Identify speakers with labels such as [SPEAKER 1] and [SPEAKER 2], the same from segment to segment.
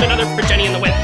[SPEAKER 1] and another for Jenny in the wind.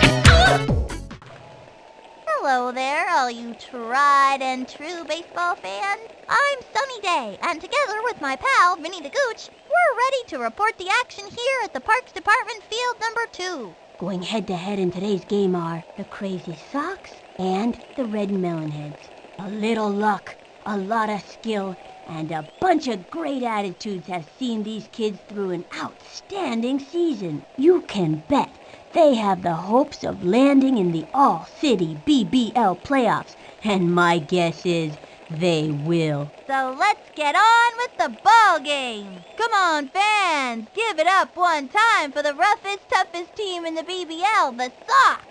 [SPEAKER 2] Hello there, all you tried and true baseball fans. I'm Sunny Day, and together with my pal, Vinny the Gooch, we're ready to report the action here at the Parks Department Field number 2.
[SPEAKER 3] Going head-to-head in today's game are the Crazy Sox and the Red Melonheads. A little luck, a lot of skill, and a bunch of great attitudes have seen these kids through an outstanding season. You can bet they have the hopes of landing in the All-City BBL playoffs, and my guess is they will.
[SPEAKER 2] So let's get on with the ball game. Come on, fans, give it up one time for the roughest, toughest team in the BBL, the Sox.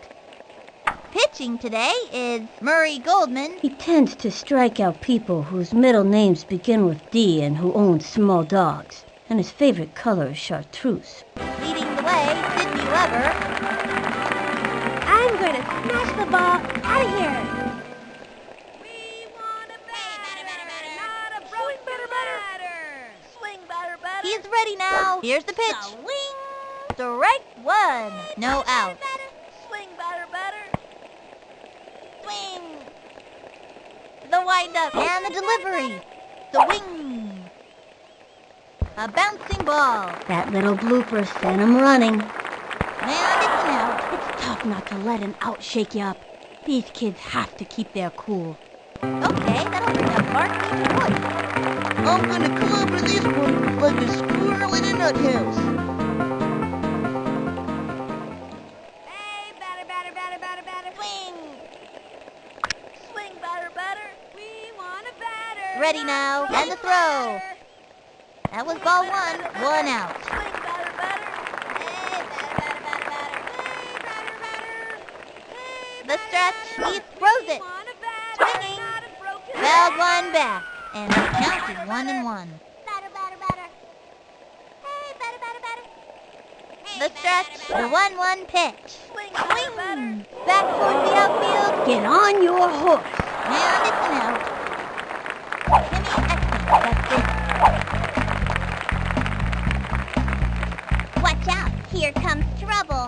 [SPEAKER 2] Pitching today is Murray Goldman.
[SPEAKER 3] He tends to strike out people whose middle names begin with D and who own small dogs, and his favorite color is chartreuse.
[SPEAKER 2] Leading the way, Sidney Weber.
[SPEAKER 3] I'm going to smash the ball out of here.
[SPEAKER 2] We want a batter, not a swing batter. Swing batter. He's ready now. Here's the pitch. Swing. Strike one. No out. Swing batter. Swing. The windup and the delivery. The wing. A bouncing ball.
[SPEAKER 3] That little blooper sent him running.
[SPEAKER 2] And it's an out.
[SPEAKER 3] It's tough not to let an out shake you up. These kids have to keep their cool.
[SPEAKER 2] Okay, that'll bring up Mark Boy.
[SPEAKER 4] I'm gonna clobber this one like a squirrel in a nuthouse.
[SPEAKER 2] Hey, batter. Swing. Swing, batter. We want a batter. Ready now, and the throw. That was ball one. One out. Swing, batter. Hey, batter. The stretch. He throws it. Swinging. Fouled one back. And the count is 1-1. The stretch. The 1-1 pitch. Swing. Back towards the outfield.
[SPEAKER 3] Get on your horse.
[SPEAKER 2] And it's an out. Timmy Exton steps in. Watch out. Here comes trouble.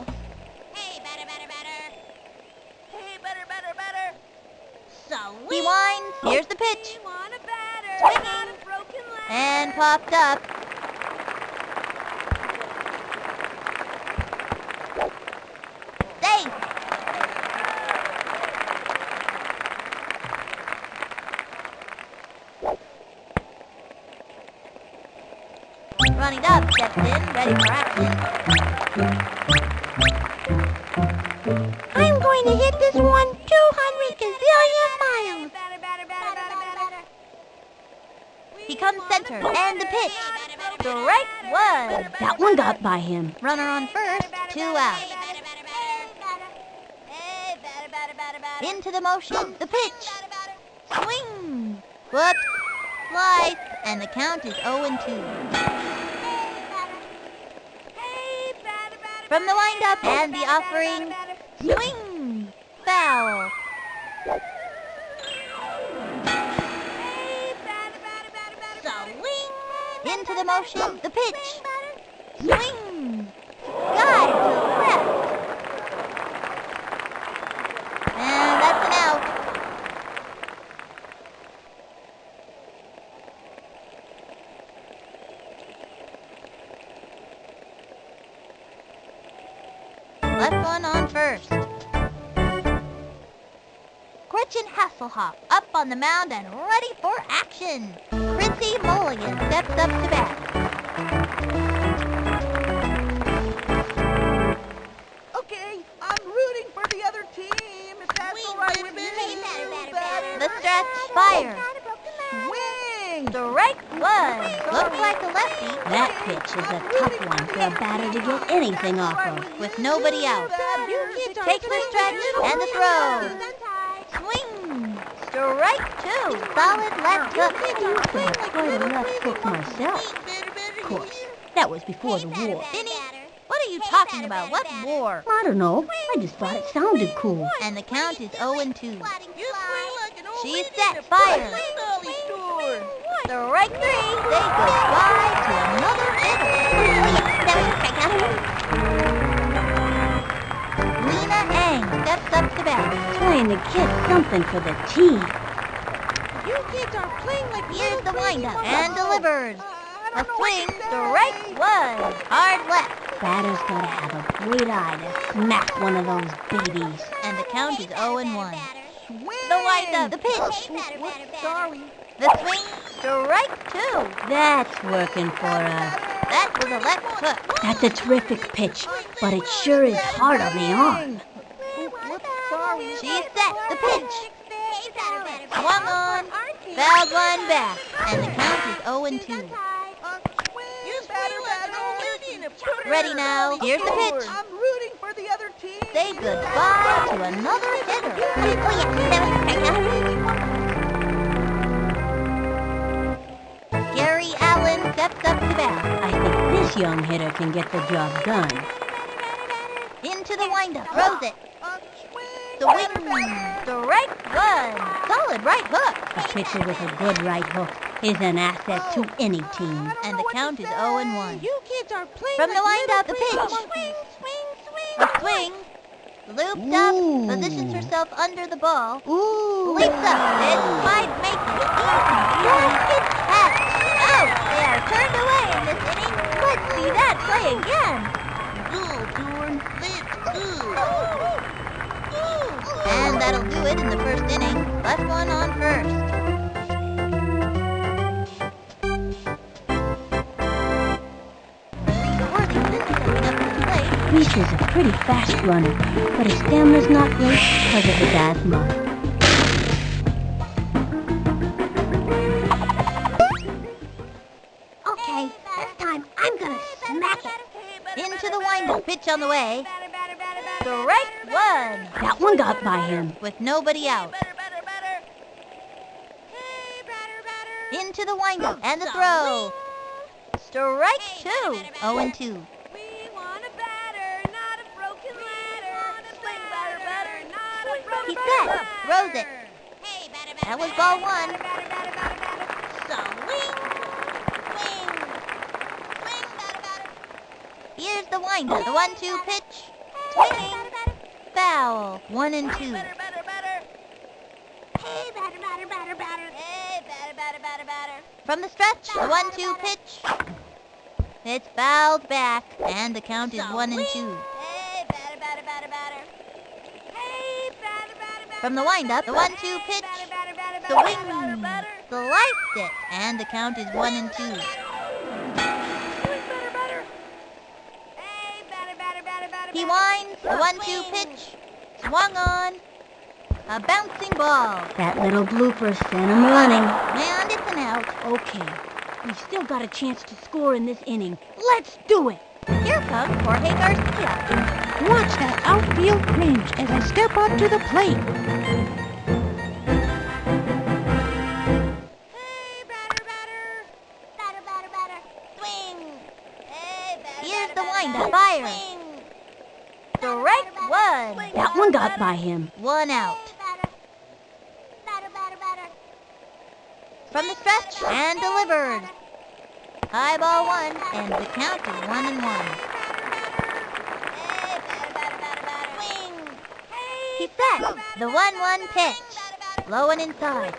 [SPEAKER 2] Hey, batter. Hey, batter. He winds. Here's the pitch. Swinging. And popped up. Safe. Running up, steps in, ready for action. I'm going to hit this one 200 gazillion miles. He comes center, and the pitch. Strike one.
[SPEAKER 3] That one got by him.
[SPEAKER 2] Runner on first, 2 out. Into the motion, the pitch. Swing. Whoops. Slice. And the count is 0-2. From the windup and the offering. Swing. Foul. Swing. Into the motion, the pitch. Swing. Guide to the left. And that's an out. Left one on first. Gretchen Hasselhoff up on the mound and ready for action. Chrissy Mulligan steps up to bat.
[SPEAKER 4] Okay, I'm rooting for the other team, if that's all right with me.
[SPEAKER 2] The stretch, fire.
[SPEAKER 4] Swing!
[SPEAKER 2] Strike one. Looks like a lefty.
[SPEAKER 3] That pitch is a tough one for a batter to get anything off of.
[SPEAKER 2] With nobody out. Takes the stretch and the throw. Swing. Strike two. Solid left hook.
[SPEAKER 3] I have quite a left hook myself. Of course, that was before the war.
[SPEAKER 2] Vinny, what are you talking about? What war?
[SPEAKER 3] I don't know. I just thought it sounded cool.
[SPEAKER 2] And the count is 0-2. She's set. Fire. Strike three. Say goodbye to another hitter.
[SPEAKER 3] trying to get something for the team.
[SPEAKER 4] You kids are playing like
[SPEAKER 2] Here's the
[SPEAKER 4] little
[SPEAKER 2] windup
[SPEAKER 4] baby
[SPEAKER 2] and
[SPEAKER 4] monkeys.
[SPEAKER 2] delivers.
[SPEAKER 4] I
[SPEAKER 2] A
[SPEAKER 4] don't know what
[SPEAKER 2] swing,
[SPEAKER 4] to say.
[SPEAKER 2] strike one. Hard left.
[SPEAKER 3] Batter's gotta have a great eye to smack one of those babies.
[SPEAKER 2] And the count is 0-1.
[SPEAKER 4] Swing.
[SPEAKER 2] The windup, the pitch.
[SPEAKER 4] Whoops, sorry.
[SPEAKER 2] The swing, strike two.
[SPEAKER 3] That's working for us.
[SPEAKER 2] That was a left hook.
[SPEAKER 3] That's a terrific pitch, but it sure is hard on the arm.
[SPEAKER 4] Whoops, sorry.
[SPEAKER 2] She's set. The pitch. Swung on. Fouled one back. And the count is 0-2. Ready now. Here's the pitch.
[SPEAKER 4] I'm rooting for the other team.
[SPEAKER 2] Say goodbye to another hitter. Gary Allen steps up to bat.
[SPEAKER 3] I think this young hitter can get the job done.
[SPEAKER 2] Into the windup. Throws it.
[SPEAKER 4] Swing.
[SPEAKER 2] The wing. Strike one. Solid right hook.
[SPEAKER 3] A pitcher with a good right hook is an asset to any team.
[SPEAKER 2] And the count is 0-1.
[SPEAKER 4] You kids are playing
[SPEAKER 2] From the
[SPEAKER 4] like
[SPEAKER 2] windup, the
[SPEAKER 4] little
[SPEAKER 2] pitch.
[SPEAKER 4] baby monkeys.
[SPEAKER 2] A swing. Looped up. Positions herself under the ball.
[SPEAKER 3] Ooh.
[SPEAKER 2] Leaps up. This might make it easy. Basket catch. Oh, they are turned away in this inning. Let's see that play again. And that'll do it in the first inning. Left one on first. Worthington stepping up to the plate.
[SPEAKER 3] Reese is a pretty fast runner, but his stamina's not great because of his asthma. Okay, this time I'm gonna smack it.
[SPEAKER 2] Into the windup. Pitch on the way. Strike one.
[SPEAKER 3] That one got by him.
[SPEAKER 2] With nobody out. Into the windup and the throw. Strike two. 0-2. He's set. Throws it. That was ball one. Here's the windup. The 1-2 pitch. Swinging. Foul. 1-2. From the stretch, the 1-2 pitch. It's fouled back, and the count is 1-2. From the windup, the 1-2 pitch. Swing. Sliced it, and the count is 1-2. He winds, the 1-2 pitch. Swung on. A bouncing ball.
[SPEAKER 3] That little blooper sent him running.
[SPEAKER 2] And it's an out.
[SPEAKER 3] Okay, we've still got a chance to score in this inning. Let's do it!
[SPEAKER 2] Here comes Jorge Garcia.
[SPEAKER 4] Watch that outfield range as I step up to the plate.
[SPEAKER 2] Here's the windup. Fire. Strike one.
[SPEAKER 3] That one got by him.
[SPEAKER 2] One out. From the stretch and delivered. High ball one, and the count is 1-1. He's set. The 1-1 pitch. Low and inside.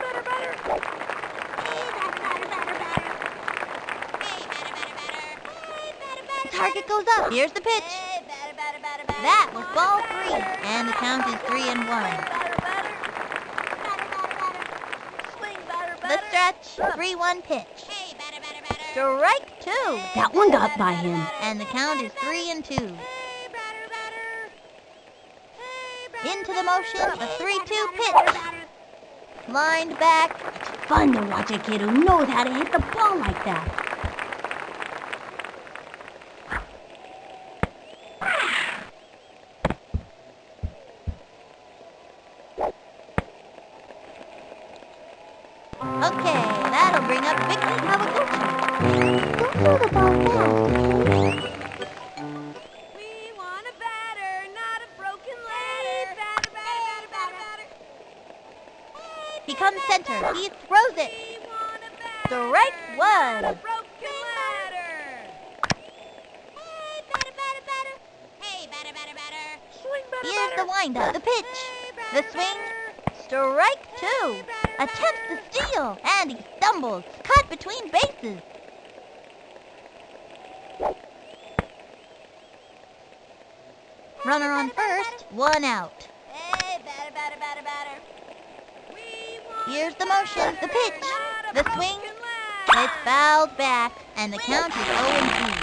[SPEAKER 2] The target goes up. Here's the pitch. That was ball three, and the count is 3-1. The stretch, 3-1 pitch. Strike two,
[SPEAKER 3] That one got by him.
[SPEAKER 2] and the count is 3-2. Into the motion, the 3-2 pitch. Lined back,
[SPEAKER 3] Fun to watch a kid who knows how to hit the ball like that.
[SPEAKER 2] Okay, that'll bring up Victor Kawaguchi.
[SPEAKER 3] Don't throw the ball fast.
[SPEAKER 2] We want a batter, not a broken ladder. He comes center. He throws it. Strike one. Here's the windup, the pitch, the swing, Strike two. Attempts to steal, and he stumbles, caught between bases. Runner on first, one out. Hey, batter. Here's the motion, the pitch, the swing. It's fouled back, and the count is 0-2.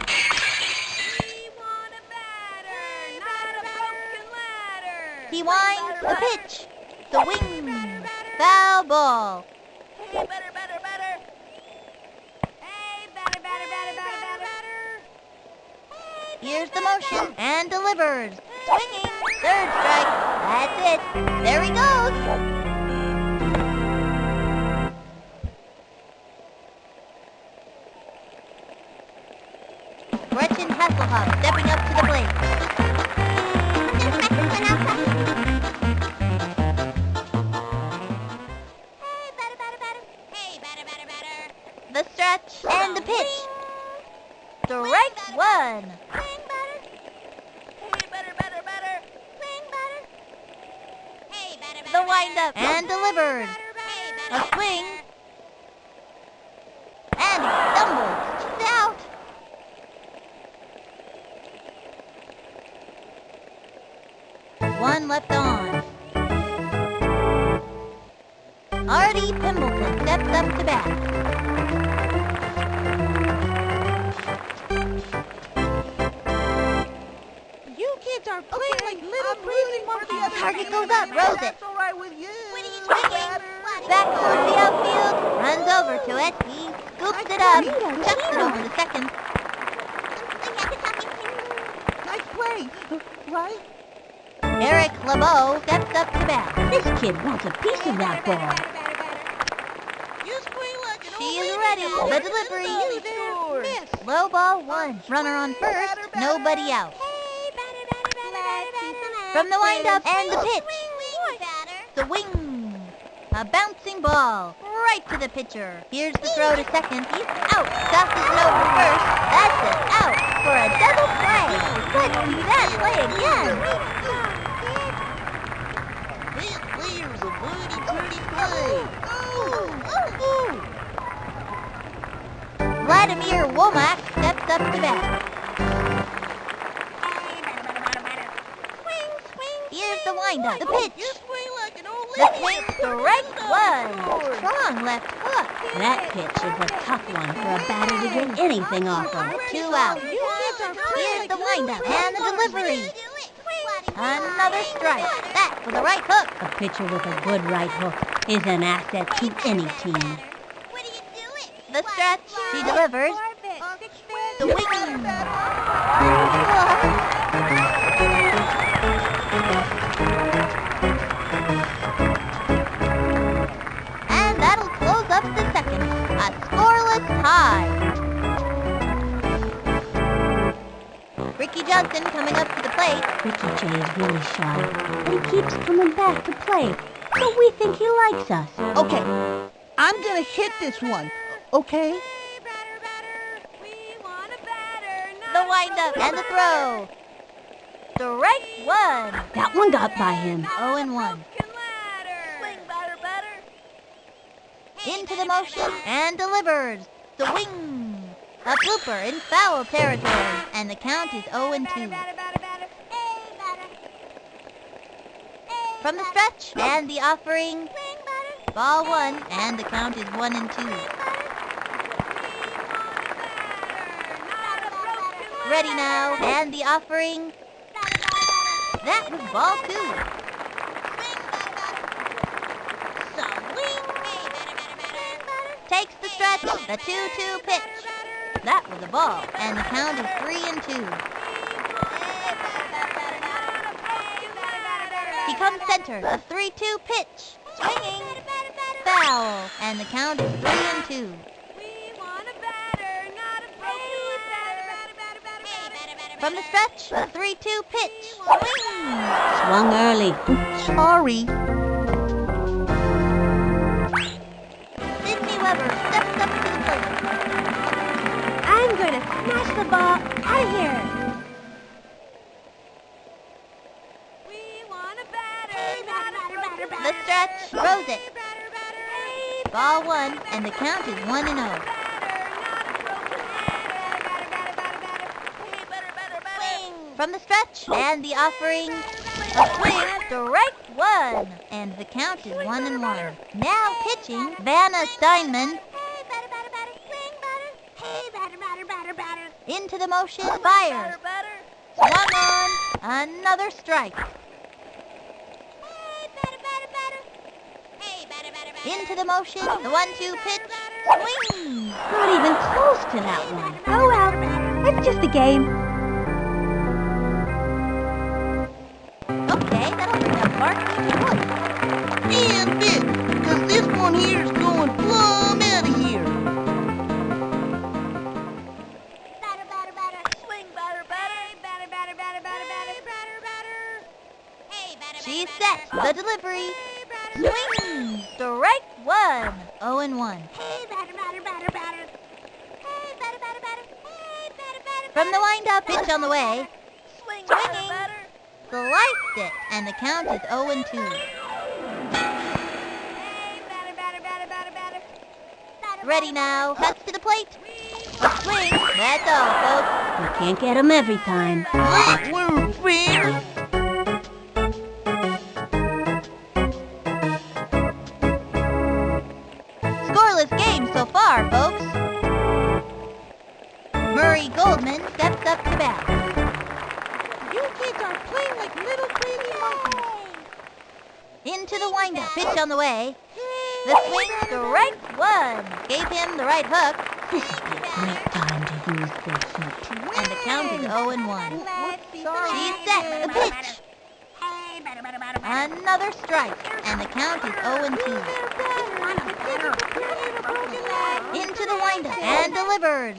[SPEAKER 2] He winds the pitch, the wing, foul ball. Hey, batter. Hey, batter. Here's the motion, and delivers. Swinging, third strike. That's it. There he goes. Gretchen Hasselhoff stepping up to the plate. The stretch and the pitch. Strike one. The windup and delivers. A swing. And he stumbles. It's out. One left on. Artie Pimbleton steps up to bat.
[SPEAKER 4] You kids are playing like little breathing monkeys.
[SPEAKER 2] Target goes up, throws it.
[SPEAKER 4] That's all right with you.
[SPEAKER 2] Swinging. Back towards the outfield. Runs over to it. He scoops it up. Chucks it over to second.
[SPEAKER 4] Nice play, right?
[SPEAKER 2] Eric LeBeau steps up to bat.
[SPEAKER 3] This kid wants a piece of that ball.
[SPEAKER 2] She is ready. The delivery. Low ball one. Runner on first. Nobody out. From the windup and the pitch. The wing. A bouncing ball. Right to the pitcher. Here's the throw to second. He's out. Tosses it over first. That's it. Out for a double play. Let's see that play again.
[SPEAKER 4] This player's a pretty play.
[SPEAKER 2] Vladimir Womack steps up to bat. Here's the windup, the pitch. The swing, strike one. Strong left hook.
[SPEAKER 3] That pitch is a tough one for a batter to get anything off of.
[SPEAKER 2] 2 out. Here's the windup and the delivery. Another strike. That for the right hook.
[SPEAKER 3] A pitcher with a good right hook is an asset to any team.
[SPEAKER 2] The stretch, she delivers. The wing. And that'll close up the second. A scoreless tie. Ricky Johnson coming up to the plate.
[SPEAKER 3] Ricky J is really shy, but he keeps coming back to play, so we think he likes us.
[SPEAKER 4] Okay, I'm gonna hit this one. Okay?
[SPEAKER 2] The windup and the throw. Strike one.
[SPEAKER 3] That one got by him.
[SPEAKER 2] 0-1. Into the motion and delivers. The wing. A blooper in foul territory. And the count is 0-2. From the stretch and the offering. Ball one. And the count is 1-2. Ready now, and the offering. That was ball two. Takes the stretch, the 2-2 pitch. That was a ball, and the count is 3-2. He comes center, the 3-2 pitch. Swinging, foul, and the count is 3-2. From the stretch, a 3-2 pitch. Swing!
[SPEAKER 3] Swung early.
[SPEAKER 4] Sorry.
[SPEAKER 2] Sydney Weber steps up to the plate.
[SPEAKER 3] I'm going to smash the ball out of here.
[SPEAKER 2] The stretch. Throws it. Ball 1, and the count is 1-0. From the stretch, and the offering. A swing. Strike 1, and the count is 1-1. Now pitching, Vanna Steinman. Into the motion, fires. Swung on, another strike. Into the motion, the 1-2 pitch, swing.
[SPEAKER 3] Not even close to that one. Oh well, it's just a game.
[SPEAKER 2] Okay, that'll bring up Mark.
[SPEAKER 4] And bit, 'cause this one here's going plumb out of here.
[SPEAKER 2] She's set. The delivery. Swing. Strike 1. 0-1. From the wind-up, pitch on the way. Swinging. Sliced it, and the count is 0-2. Ready now. Cuts to the plate. A swing. That's all, folks.
[SPEAKER 3] You can't get 'em every time.
[SPEAKER 4] That weren't fair.
[SPEAKER 2] Scoreless game so far, folks. Murray Goldman steps up to bat.
[SPEAKER 4] You kids are playing like little crazy monkeys.
[SPEAKER 2] Into the windup, pitch on the way. The swing, strike 1. Gave him the right hook,
[SPEAKER 3] This would be a great time to use the heat.
[SPEAKER 2] and the count is 0-1. She's set, the pitch. Another strike, and the count is 0-2. Into the windup, and delivers.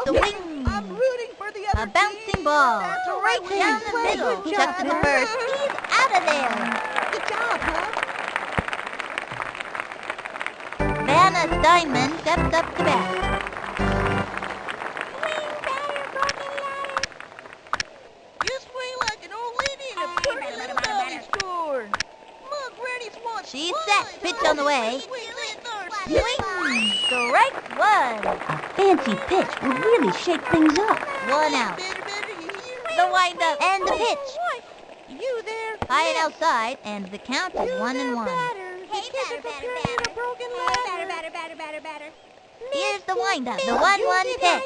[SPEAKER 2] Swing.
[SPEAKER 4] I'm rooting for the other
[SPEAKER 2] A bouncing ball, straight down the middle. Just to the first. He's out of there.
[SPEAKER 4] Good job, huh?
[SPEAKER 2] Vanna Steinman steps up to bat.
[SPEAKER 4] You swing like an old lady in a pretty little doggy store. Look, Granny's one.
[SPEAKER 2] She's set. Pitch on the way. Swing. Strike 1.
[SPEAKER 3] A fancy pitch would really shake things up.
[SPEAKER 2] 1 out. The windup and the pitch.
[SPEAKER 4] You there?
[SPEAKER 2] High and outside, and the count is 1-1. Here's the windup. The 1-1 pitch.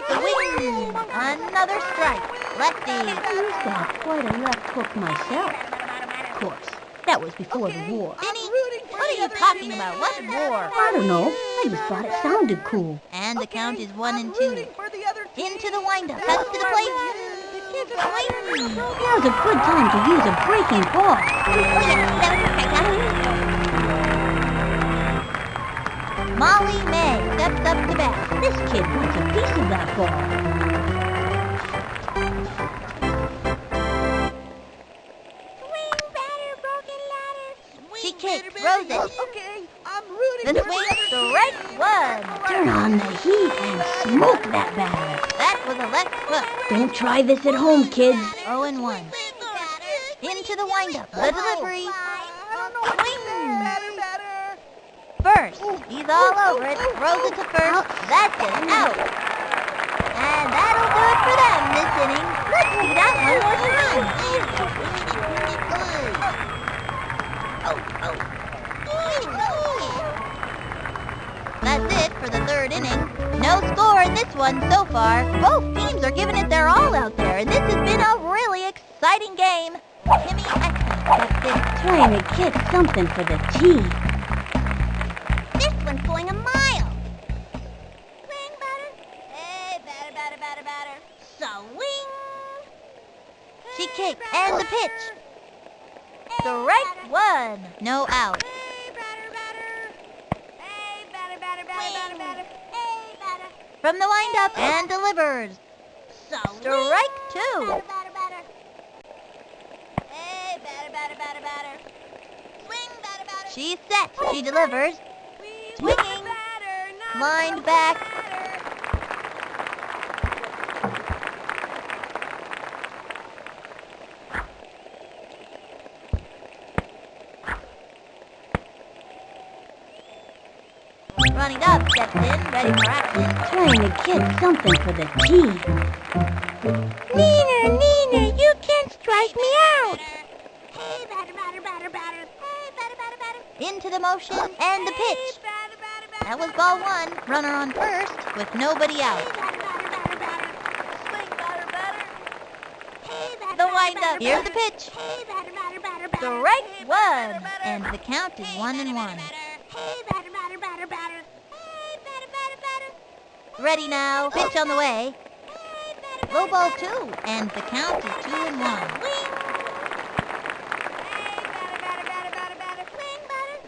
[SPEAKER 2] Swing. Another strike. Lefty.
[SPEAKER 3] I used to have quite a left hook myself. Of course, that was before the war.
[SPEAKER 2] Vinny, what are you talking about? What war?
[SPEAKER 3] I don't know. I just thought it sounded cool.
[SPEAKER 2] And the count is 1-2. Into the windup.
[SPEAKER 4] windup.
[SPEAKER 2] Cuts to the plate. Swing.
[SPEAKER 3] Now's a good time to use a breaking ball.
[SPEAKER 2] Molly May steps up to bat.
[SPEAKER 3] This kid wants a piece of that ball.
[SPEAKER 2] She kicks, throws it.
[SPEAKER 4] Okay, I'm rooting
[SPEAKER 2] The
[SPEAKER 4] for
[SPEAKER 2] swing,
[SPEAKER 4] the other
[SPEAKER 2] strike 1.
[SPEAKER 3] Turn on the heat and smoke that batter.
[SPEAKER 2] That was a left hook.
[SPEAKER 3] Don't try this at home, kids.
[SPEAKER 2] 0-1. Into the windup. The delivery. Swing. First. He's all over it. Throws it to first. That's it. Out. And that'll do it for them this inning. Let's see that one more time. That's it for the third inning. No score in this one so far. Both teams are giving it their all out there, and this has been a really exciting game. Timmy Exton
[SPEAKER 3] Trying to get something for the team.
[SPEAKER 2] This one's going a mile. Swing, batter. Hey, batter, batter, batter, batter. Swing. She kicks, and the pitch. Strike 1. No out. From the windup, and delivers. Strike 2. She's set. She delivers. Swinging. Lined back. Running up, steps in, ready for action.
[SPEAKER 3] Trying to get something for the team. Nina, you can't strike me out.
[SPEAKER 2] Hey, batter, batter, batter, batter. Hey, batter, batter, batter. Into the motion and the pitch. That was ball one. Runner on first with nobody out. The windup. Here's the pitch. Strike one. And the count is 1-1. Ready now. Pitch on the way. Low ball two. And the count is 2-1.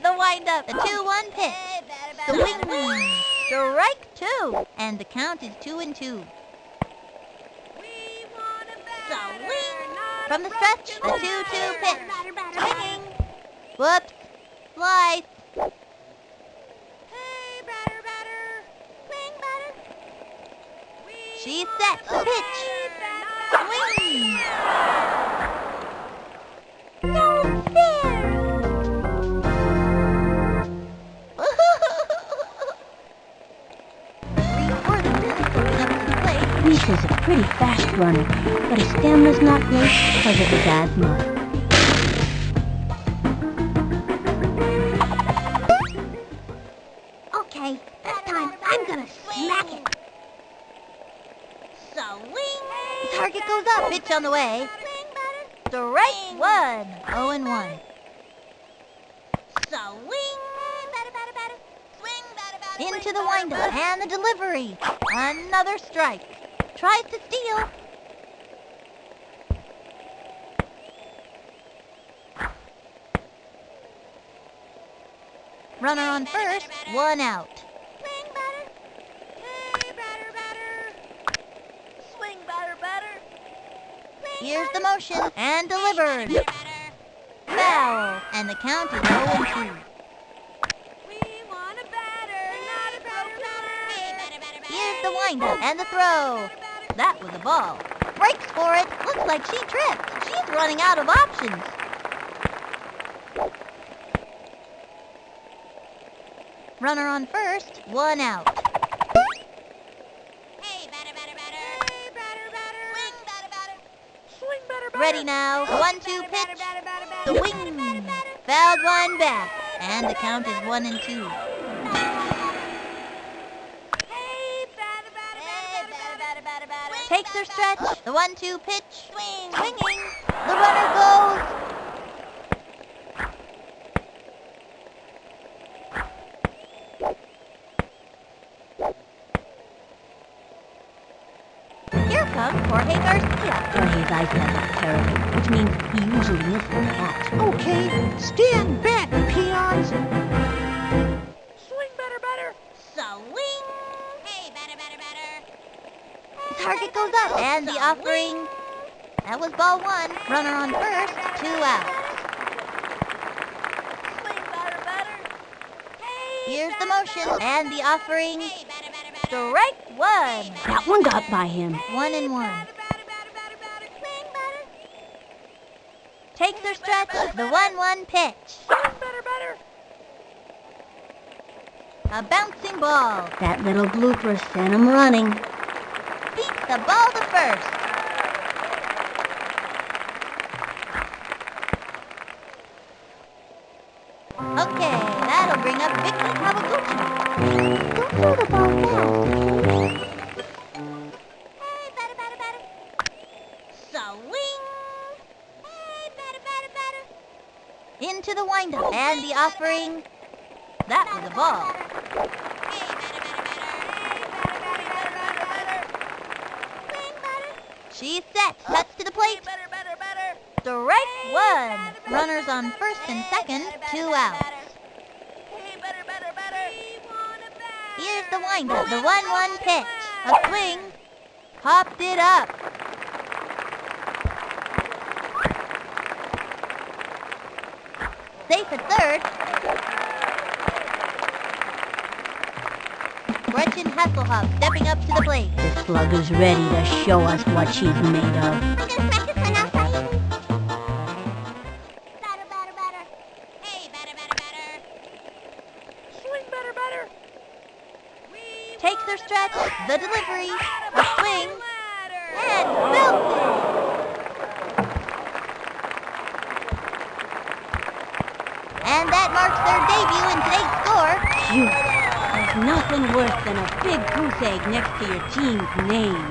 [SPEAKER 2] The windup. The 2-1 pitch. Swing. Strike two. And the count is 2-2. From the stretch, the 2-2 pitch. Swinging. Whoops. Slice. She's set. Pitch. Swing. No fair.
[SPEAKER 3] Lisa's a pretty fast runner, but his stamina's not great because of his asthma. Okay, this time I'm gonna smack it.
[SPEAKER 2] Swing. Target goes up. Pitch on the way. Strike one. 0-1. Into the windup and the delivery. Another strike. Tries to steal. Runner on first, one out. Here's the motion and delivered. Foul, and the count is 0-2. Here's the windup and the throw. That was a ball. Breaks for it. Looks like she tripped. She's running out of options. Runner on first, one out. Ready now. 1-2 pitch. Swing. Fouled one back. And the count is 1-2. Takes her stretch. The 1-2 pitch. Swinging. The runner goes. Here comes Jorge Garcia.
[SPEAKER 3] Jorge's eyesight is terrible, which means he usually misses the catch.
[SPEAKER 4] Okay, stand back, peons.
[SPEAKER 2] Swing, batter, batter. Swing. Hey, batter, batter, batter. The target goes up. And the offering. That was ball one. Runner on first, 2 outs. Swing, batter, batter. Here's the motion and the offering. Strike one.
[SPEAKER 3] That one got by him.
[SPEAKER 2] 1-1. Takes her stretch. The 1-1 pitch. A bouncing ball.
[SPEAKER 3] That little blooper sent him running.
[SPEAKER 2] Beats the ball to first. Okay, that'll bring up Vicky Kawaguchi.
[SPEAKER 3] Don't throw the ball fast.
[SPEAKER 2] Hey, batter, batter, batter. Swing. Hey, batter, batter, batter. Into the windup and the offering. That was a ball. Hey, batter, batter, batter. Swing, batter. She's set. Cuts to the plate. Strike one. Runners on first and second, 2 outs. Here's the windup, the 1-1 pitch. A swing. Popped it up. Safe at third. Gretchen Hasselhoff stepping up to the plate.
[SPEAKER 3] The slugger's ready to show us what she's made of.
[SPEAKER 2] The delivery, a swing, and belted. And that marks their debut in today's score.
[SPEAKER 3] Phew. There's nothing worse than a big goose egg next to your team's name.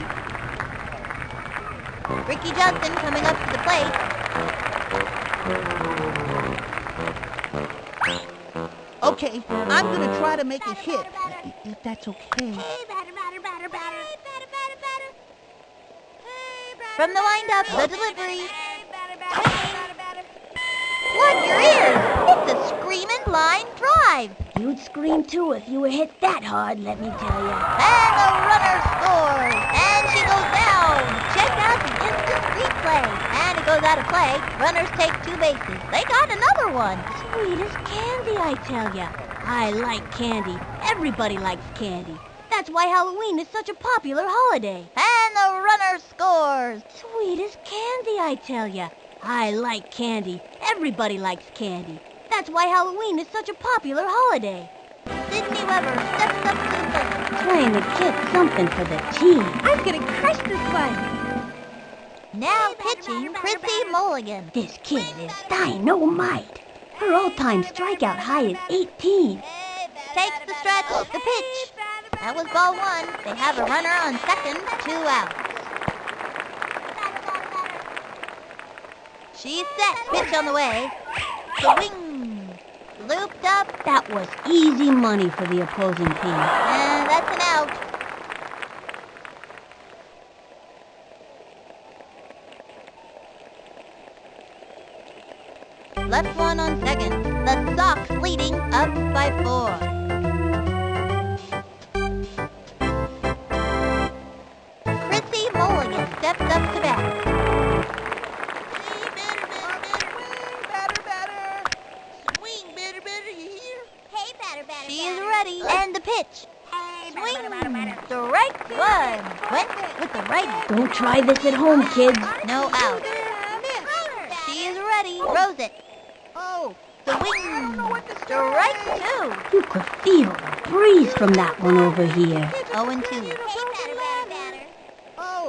[SPEAKER 2] Ricky Johnson coming up to the plate.
[SPEAKER 4] Okay, I'm gonna try to make a hit, if that's okay.
[SPEAKER 2] From the windup, the delivery. Flood your ears! It's a screamin' line drive.
[SPEAKER 3] You'd scream too if you were hit that hard, let me tell you.
[SPEAKER 2] And the runner scores. And she goes down. Check out the instant replay. And it goes out of play. Runners take 2 bases. They got another one.
[SPEAKER 3] Sweet as candy, I tell ya. I like candy. Everybody likes candy. That's why Halloween is such a popular holiday.
[SPEAKER 2] And the runner scores.
[SPEAKER 3] Sweet as candy, I tell ya. I like candy. Everybody likes candy. That's why Halloween is such a popular holiday.
[SPEAKER 2] Sydney Weber steps up to the plate.
[SPEAKER 3] Trying to get something for the team. I'm gonna crush this one.
[SPEAKER 2] Now pitching Chrissy Mulligan.
[SPEAKER 3] This kid is dynamite. Her all-time strikeout high is 18.
[SPEAKER 2] Takes the stretch, the pitch. That was ball 1. They have a runner on second, 2 outs. She's set. Pitch on the way. Swing. Looped up.
[SPEAKER 3] That was easy money for the opposing team.
[SPEAKER 2] And that's an out. Left one on second. The Sox leading up by 4. Chrissy Mulligan steps up to bat. She's ready. And the pitch. Swing. Strike 1. Went with the righty.
[SPEAKER 3] Don't try this at home, kids.
[SPEAKER 2] No out. She's ready. Throws it. Oh, swing. Strike 2.
[SPEAKER 3] You could feel the breeze from that one over here.
[SPEAKER 2] 0-2.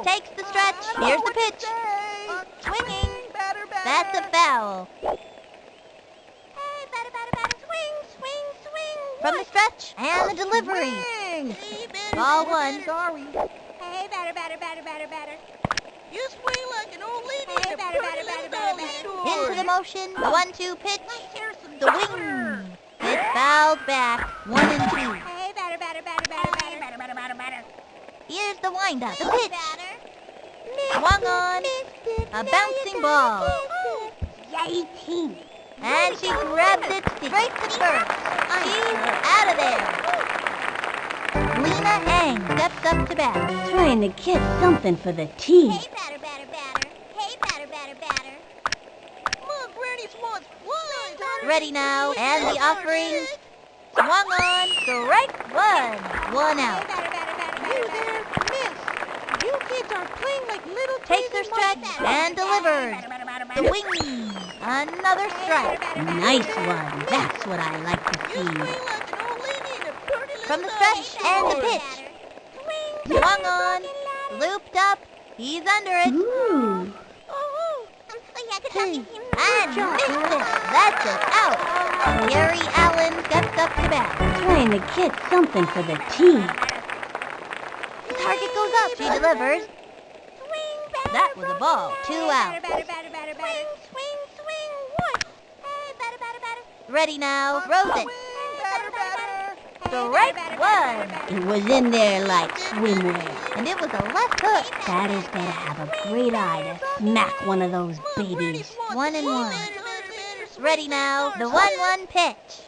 [SPEAKER 2] Takes the stretch. Here's the pitch. Swinging. That's a foul. From the stretch and the delivery. Ball 1.
[SPEAKER 4] Sorry.
[SPEAKER 2] Hey, batter.
[SPEAKER 4] You swing like an old lady in a pretty little dolly store.
[SPEAKER 2] Into the motion. The 1-2 pitch. The wing. It's fouled back. 1-2. Hey, batter. Here's the windup. The pitch. Swung on. A bouncing ball.
[SPEAKER 3] Yay, team.
[SPEAKER 2] And she grabs it straight to first. She's out of there. Lena Hang steps up to bat.
[SPEAKER 3] Trying to get something for the team.
[SPEAKER 2] Hey, batter.
[SPEAKER 4] Look, Granny's wants flies.
[SPEAKER 2] Ready now. And the offering. Swung on. Strike 1. 1 out.
[SPEAKER 4] You there, miss. You kids are playing like little
[SPEAKER 2] Takes her
[SPEAKER 4] crazy
[SPEAKER 2] stretch
[SPEAKER 4] monkeys.
[SPEAKER 2] and delivers. The wing. Another strike.
[SPEAKER 3] Nice one. That's what I like to
[SPEAKER 4] You swing
[SPEAKER 3] see.
[SPEAKER 4] like an old lady in a pretty little
[SPEAKER 2] From the
[SPEAKER 4] dolly
[SPEAKER 2] stretch
[SPEAKER 4] store.
[SPEAKER 2] and the pitch. Swung on. Looped up. He's under it.
[SPEAKER 3] Ooh.
[SPEAKER 2] And missed it. That's it. Out. Gary Allen steps up to bat.
[SPEAKER 3] Trying to get something for the team.
[SPEAKER 2] The target goes up. She delivers. That was a ball. 2 out. Ready now. Throws it. Strike 1.
[SPEAKER 3] It was in there like swimwear.
[SPEAKER 2] And it was a left hook.
[SPEAKER 3] Batter's gotta have a great eye to smack one of those babies.
[SPEAKER 2] 1-1. Ready now. The 1-1 pitch.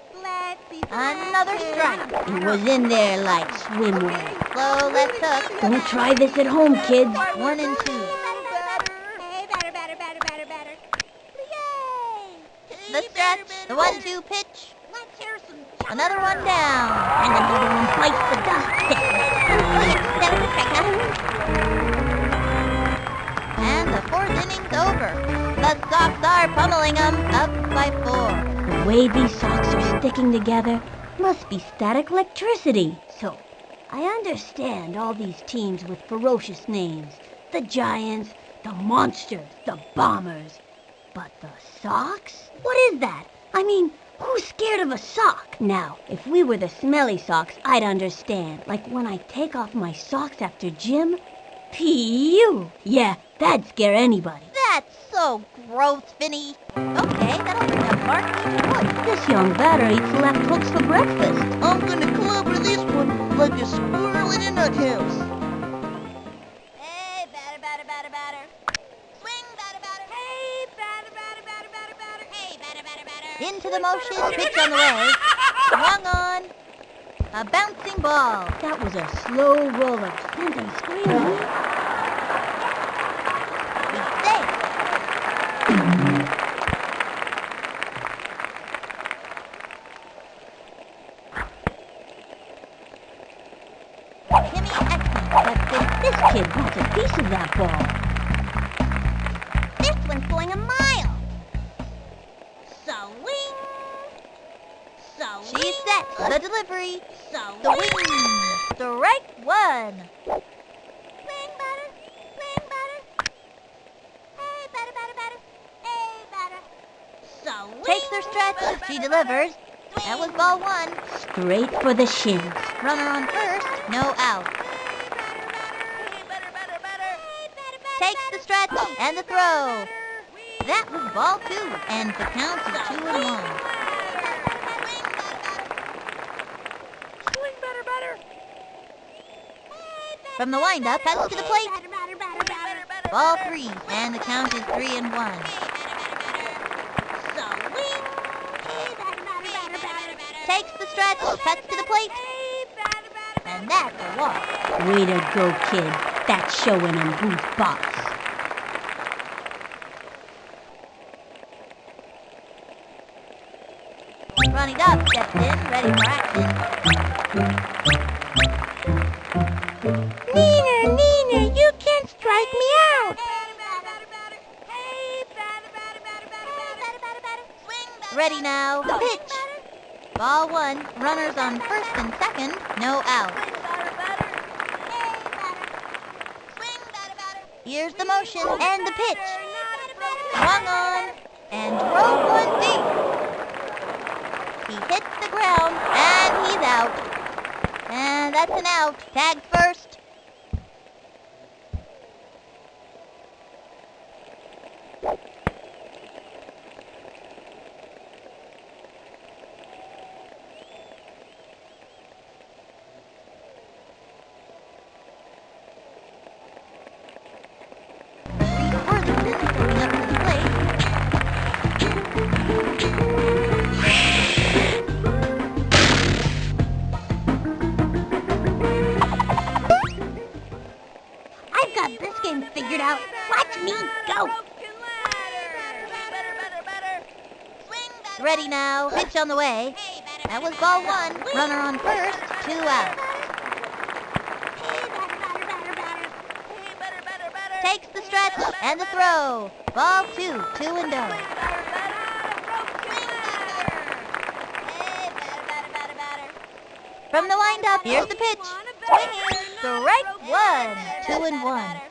[SPEAKER 2] Another strike.
[SPEAKER 3] It was in there like swimwear.
[SPEAKER 2] Slow left hook.
[SPEAKER 3] Don't try this at home, kids.
[SPEAKER 2] 1-2. The stretch. The 1-2 pitch. Another one down.
[SPEAKER 3] And another one bites the dust.
[SPEAKER 2] And the 4th inning's over. The Sox are pummeling them up by 4.
[SPEAKER 3] The way these socks are sticking together must be static electricity. So, I understand all these teams with ferocious names. The Giants, the Monsters, the Bombers. But the Sox? What is that? I mean, who's scared of a sock? Now, if we were the Smelly Sox, I'd understand. Like when I take off my socks after gym. Phew! Yeah, that'd scare anybody.
[SPEAKER 2] That's so gross, Vinny. Okay, that'll bring up Mark.
[SPEAKER 3] Look, this young batter eats left hooks for breakfast.
[SPEAKER 4] I'm gonna clobber this one like a squirrel in a nut house.
[SPEAKER 2] Hey, batter, batter, batter, batter. Swing, batter, batter. Hey, batter, batter, batter, batter, batter. Hey, batter, batter, batter. Into the motion, pitch on the way. Swung on. A bouncing ball.
[SPEAKER 3] That was a slow roller. Sent him screaming.
[SPEAKER 2] He's safe. Timmy excellent.
[SPEAKER 3] But this kid wants a piece of that ball.
[SPEAKER 2] This one's going a mile. Swing. She's set. The delivery. The wing. Strike one. Swing, batter. Swing, batter. Hey, batter, batter, batter. Hey, batter. Takes her stretch. She delivers. That was ball one.
[SPEAKER 3] Straight for the shins.
[SPEAKER 2] Runner on first. No out. Takes the stretch and the throw. That was ball two. And the count is 2-1. From the windup, cuts to the plate. Ball three, and the count is 3-1. Takes the stretch, cuts to the plate, and that's a walk.
[SPEAKER 3] Way to go, kid. That's showing in booth box.
[SPEAKER 2] Ronnie Dobb steps in, ready for action. Neener, you can't strike me out. Ready now, the pitch. Ball one, runners on first and second, no out. Here's the motion and the pitch. Swung on and drove one deep. He hits the ground and he's out. And that's an out. Tagged first. Figured out. Watch me go. Ready now. Pitch on the way. That was ball one. Runner on first. 2 out. Takes the stretch and the throw. Ball two. 2-0. From the windup, here's the pitch. Swinging. Strike one. 2-1.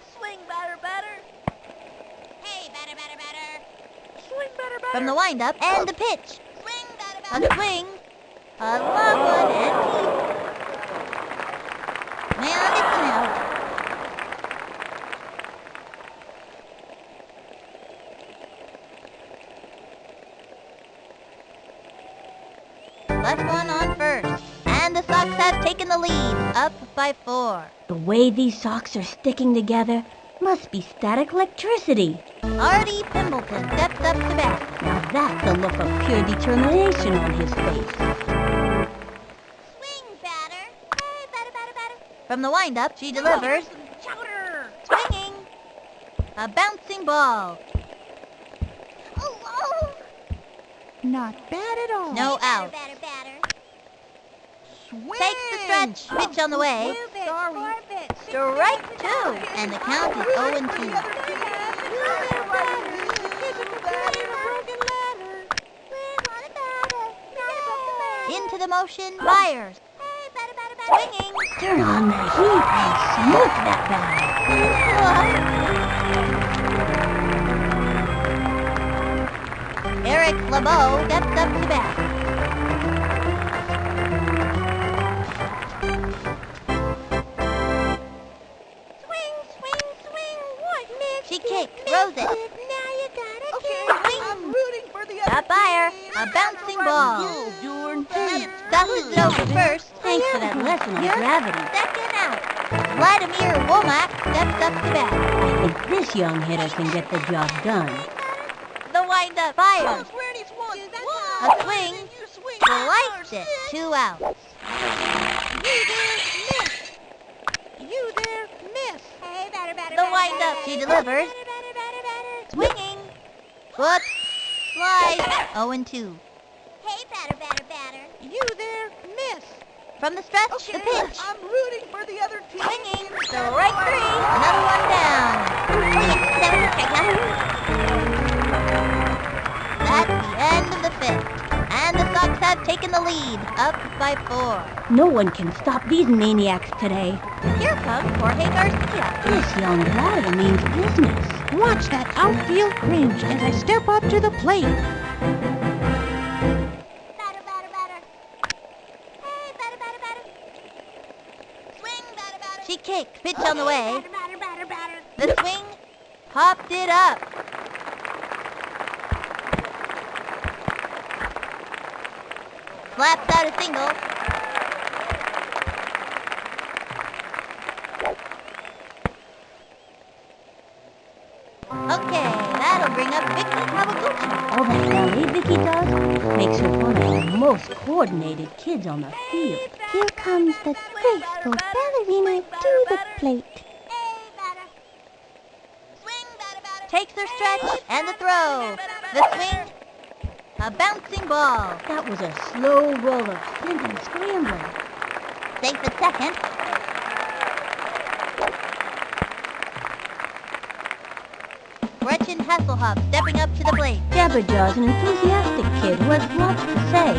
[SPEAKER 2] From the windup and the pitch. A swing. A long one and deep. And it's an out. Left one on first. And the Sox have taken the lead, up by 4.
[SPEAKER 3] The way these socks are sticking together must be static electricity.
[SPEAKER 2] Artie Pimbleton steps up to bat.
[SPEAKER 3] Now that's a look of pure determination on his face.
[SPEAKER 2] Swing, batter. Hey, batter, batter, batter. From the windup, she delivers. Swinging. A bouncing ball. Oh.
[SPEAKER 4] Not bad at all.
[SPEAKER 2] No out.
[SPEAKER 4] Swing.
[SPEAKER 2] Takes the stretch. Pitch on the way. Strike two. And the count is 0-2. Into the motion, fires. Swinging.
[SPEAKER 3] Turn on the heat and smoke that batter.
[SPEAKER 2] Eric LeBeau steps up to bat. She kicks, throws it.
[SPEAKER 4] Okay, I'm rooting for the other
[SPEAKER 2] Got fire.
[SPEAKER 4] team.
[SPEAKER 2] A bouncing ball. Dustin it over first.
[SPEAKER 3] Thanks for that lesson on gravity.
[SPEAKER 2] Second out. Vladimir Womack steps up to bat.
[SPEAKER 3] I think this young hitter can get the job done.
[SPEAKER 2] The windup fires.
[SPEAKER 4] Granny's won.
[SPEAKER 2] A swing. Sliced it. 2 outs.
[SPEAKER 4] You there, miss.
[SPEAKER 2] The windup. She delivers. Swinging. Whoops. Slice. 0-2.
[SPEAKER 4] You there, miss.
[SPEAKER 2] From the stretch, the pitch.
[SPEAKER 4] I'm rooting for the other team.
[SPEAKER 2] Swinging. Strike 3. Another one down. That's the end of the 5th. And the Sox have taken the lead, up by 4.
[SPEAKER 3] No one can stop these maniacs today.
[SPEAKER 2] Here comes Jorge Garcia.
[SPEAKER 3] This young batter means business.
[SPEAKER 4] Watch that outfield cringe as I step up to the plate.
[SPEAKER 2] She kicked, pitch on the way. The swing, popped it up. Slaps out a single. Okay, that'll bring up Vicky Kawaguchi.
[SPEAKER 3] All that ballet Vicky does makes her one of the most coordinated kids on the field.
[SPEAKER 1] Here comes the graceful ballerina to the plate.
[SPEAKER 2] Takes her stretch and the throw. The swing, a bouncing ball.
[SPEAKER 3] That was a slow roller, spin and scrambling.
[SPEAKER 2] Safe at second. Gretchen Hasselhoff stepping up to the plate.
[SPEAKER 3] Jabberjaw's an enthusiastic kid who has lots to say.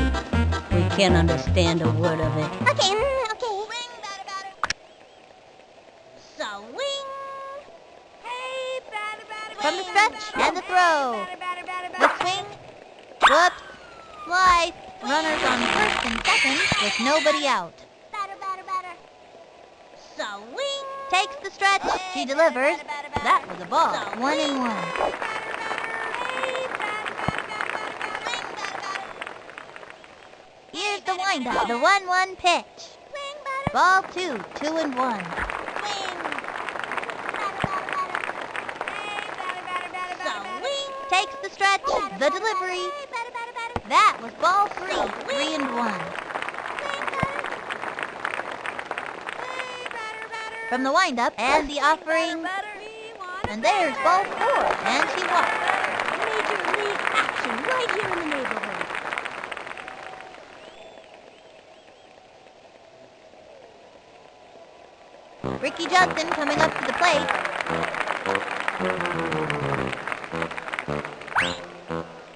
[SPEAKER 3] We can't understand a word of it.
[SPEAKER 1] Okay.
[SPEAKER 2] Swing, batter, batter. Swing. Hey, batter, batter. From the stretch and the throw. The swing. Whoops. Slice. Runners on first and second with nobody out. Swing. Takes the stretch. She delivers. That was a ball. 1-1. Here's the windup. The 1-1 pitch. Ball 2. 2-1. Takes the stretch. The delivery. That was ball 3. 3-1. From the windup and the offering. And there's ball 4. And she walks.
[SPEAKER 3] Major league action right here in the neighborhood.
[SPEAKER 2] Ricky Johnson coming up to the plate.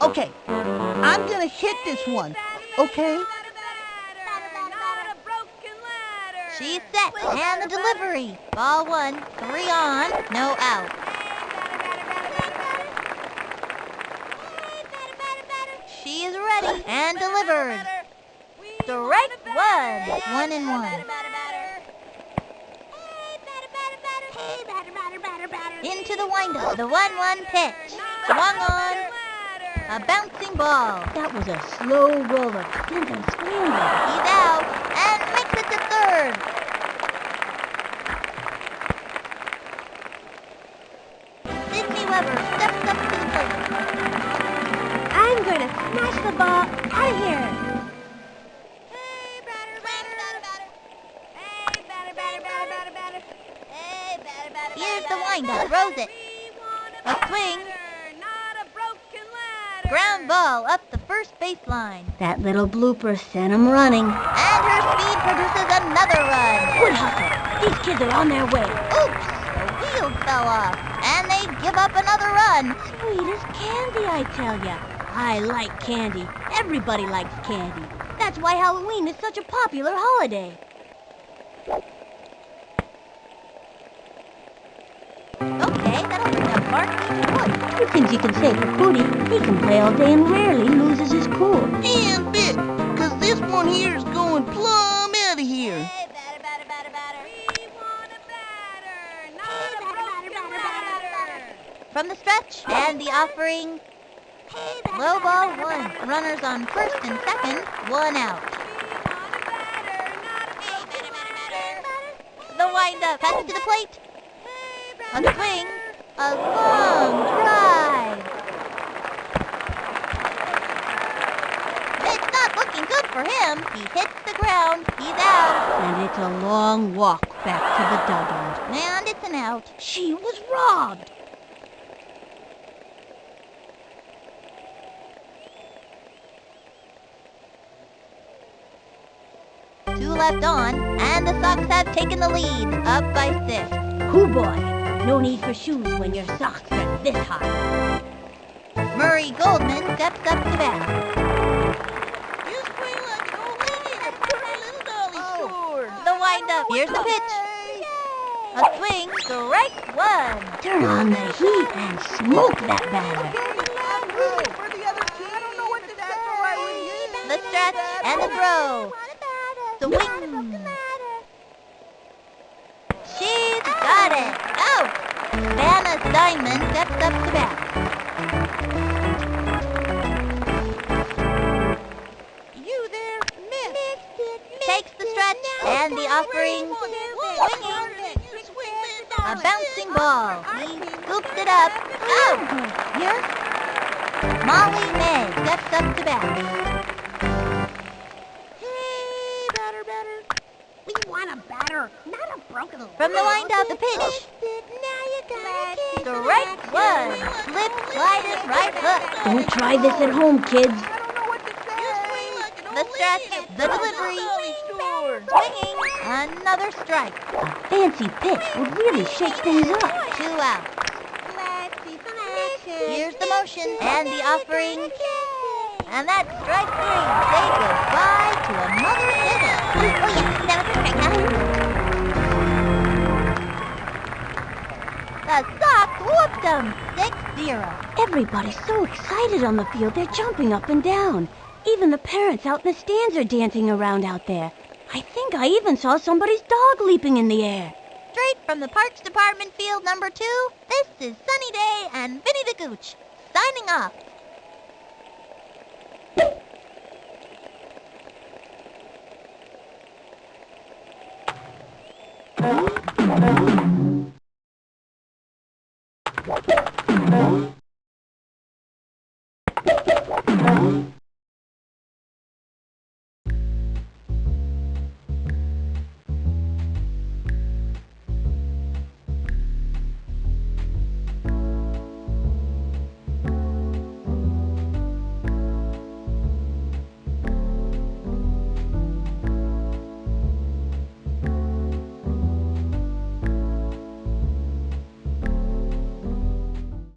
[SPEAKER 4] Okay, I'm gonna hit this one. Okay?
[SPEAKER 2] She's set. And the delivery. Ball 1. 3 on. No out. She is ready and delivered. Strike 1. 1-1. Into the windup. The 1-1 pitch. Swung on. A bouncing ball.
[SPEAKER 3] That was a slow roller, spin and scrambling.
[SPEAKER 2] He's out and makes it to third. Sydney Weber steps up to the plate.
[SPEAKER 1] I'm gonna smash the ball out of here.
[SPEAKER 2] Here's the windup. Throws it. A swing. Ground ball up the first baseline.
[SPEAKER 3] That little blooper sent him running.
[SPEAKER 2] And her speed produces another run.
[SPEAKER 3] Good hustle. These kids are on their way.
[SPEAKER 2] Oops! The wheel fell off. And they give up another run.
[SPEAKER 3] Sweet as candy, I tell ya. I like candy. Everybody likes candy. That's why Halloween is such a popular holiday.
[SPEAKER 2] Okay, that'll bring up Mark even more.
[SPEAKER 3] Two things you can say for Hootie. He can play all day and rarely loses his cool.
[SPEAKER 4] And bit, 'cause this one here is going plumb out of here.
[SPEAKER 2] Hey, batter. We want a batter, not a broken batter. From the stretch, and the offering. Low ball one. Runners on first and second, one out. The windup, pass to the plate. A swing, a long drive. It's not looking good for him. He hits the ground. He's out.
[SPEAKER 3] And it's a long walk back to the dugout.
[SPEAKER 2] And it's an out.
[SPEAKER 3] She was robbed.
[SPEAKER 2] Two left on, and the Sox have taken the lead, up by 6.
[SPEAKER 3] Hoo boy, no need for shoes when your socks are this high.
[SPEAKER 2] Murray Goldman steps up to bat.
[SPEAKER 4] You swing like an old lady in a pretty little dolly store.
[SPEAKER 2] The windup. Here's the pitch. A swing, strike one.
[SPEAKER 3] Turn on the heat and smoke that batter.
[SPEAKER 4] I'm rooting for the other team. I don't know what to say.
[SPEAKER 2] The stretch and the throw. Swing. She's got it. Out. Vanna Steinman steps up to bat.
[SPEAKER 4] You there, miss.
[SPEAKER 2] Takes the stretch and the offering. Swinging. A bouncing ball. He scoops it up. Out. Here. Molly May steps up to bat.
[SPEAKER 1] We want a batter, not a broken
[SPEAKER 2] From the windup, the pitch. Strike one. Slip, sliding, right hook.
[SPEAKER 3] Don't try this at home, kids.
[SPEAKER 2] The stretch, the delivery. Swinging. Another strike.
[SPEAKER 3] A fancy pitch would really shake things up.
[SPEAKER 2] 2 out. Here's the motion and the offering. And that's strike 3. Say goodbye to another hitter. Oh yeah, that was a strikeout. The Sox whooped them. 6-0.
[SPEAKER 3] Everybody's so excited on the field, they're jumping up and down. Even the parents out in the stands are dancing around out there. I think I even saw somebody's dog leaping in the air.
[SPEAKER 2] Straight from the Parks Department field number 2, this is Sunny Day and Vinny the Gooch, signing off.